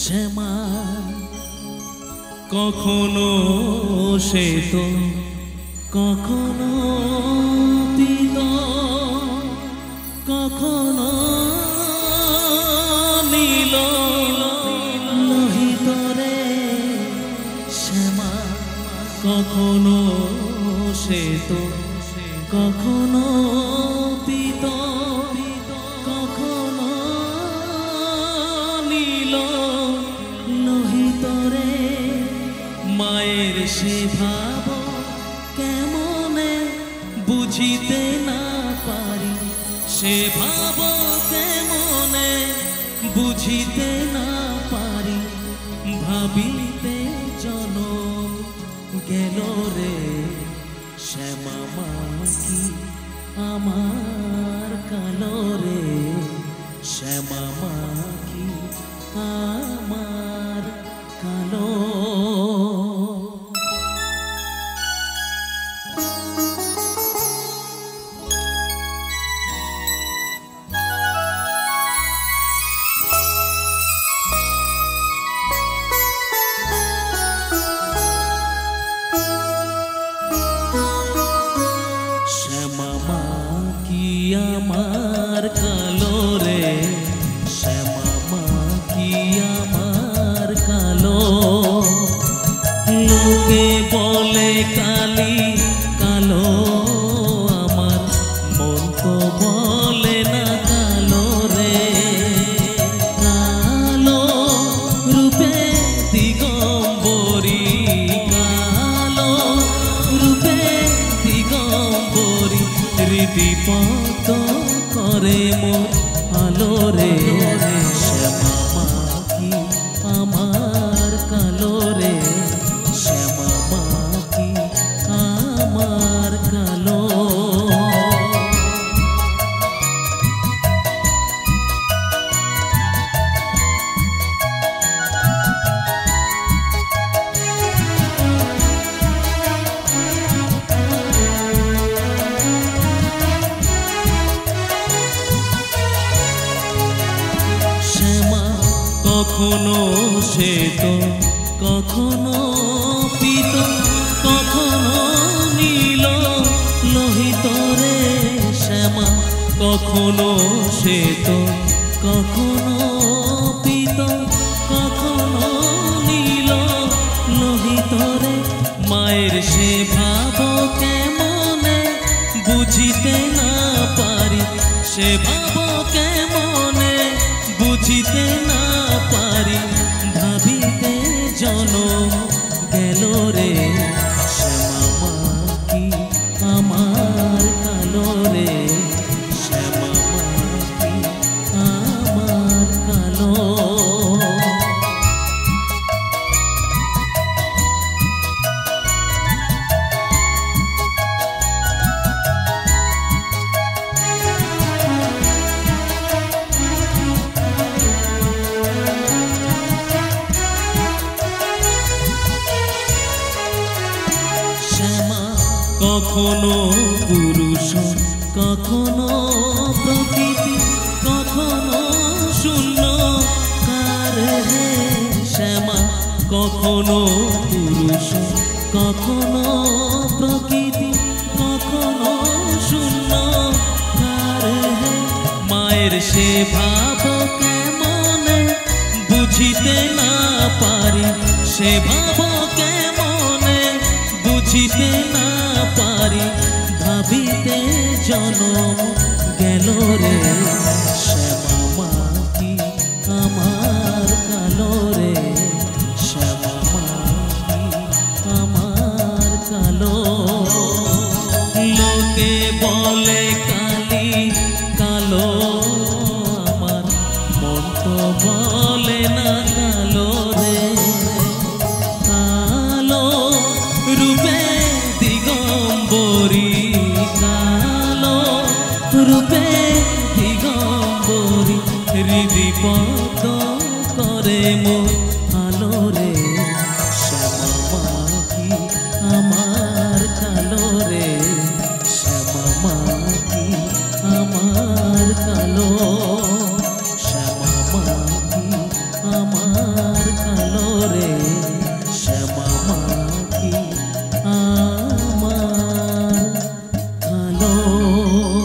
শ্যামা কখনো সে তো কখনো তিত কখনো নীল লোহিত রে শ্যামা কখনো সে তো কখনো তিত কখনো নীল লোহিত রে মায়ের সে ভাব কেমনে বুঝিতে না পারি সে ভাব কেমনে বুঝিতে না পারি ভাবিতে জনম গেল রে শ্যামা মা কি আমার কালো রে শ্যামা মা কি আমার কালো। শ্যামা মা কি আমার কালো রে শ্যামা মা কি আমার কালো। লোকে বলে কালি কালো আমার মন তো বলে না কালো রে। কালো রূপে দিগম্বরী কালো রূপে দিগম্বরী হৃদিপত করে মোর আলো রে শ্যামা মা কি আমার কালো রে শ্যামা মা কি আমার কালো। কখনো সে তো কখনো পিত কখনো নীল লোহিত রে শ্যামা কখনো সে তো কখনো পিত কখনো নীল লোহিত রে মায়ের সে ভাব কেমনে বুঝিতে না পারি সে ভাব কেমনে বুঝিতে না পারি ভাবিতে জনম গেল রে শ্যামা মা কি আমার কালো রে শ্যামা মা কি আমার কালো। কখনো পুরুষ কখনো প্রকৃতি কখনো শূন্য কার হে শ্যামা কখনো পুরুষ কখনো প্রকৃতি কখনো শূন্য কার হে মায়ের সে ভাব কেমনে বুঝিতে না পারি সে ভাব কেমনে বুঝিতে না পারি ভাবিতে জনম গেল রে শ্যামা মা কি আমার কালো রে শ্যামা মা কি আমার কালো। লোকে বলে কালি কালো আমার মন তো বলে না কালো রে। কালো রূপে দিগম্বরী কালো রূপে দিগম্বরী হৃদিপত করে মোর আলো রে শ্যামা মা কি আমার কালো রে শ্যামা মা কি আমার কালো শ্যামা মা কি আমার ভালো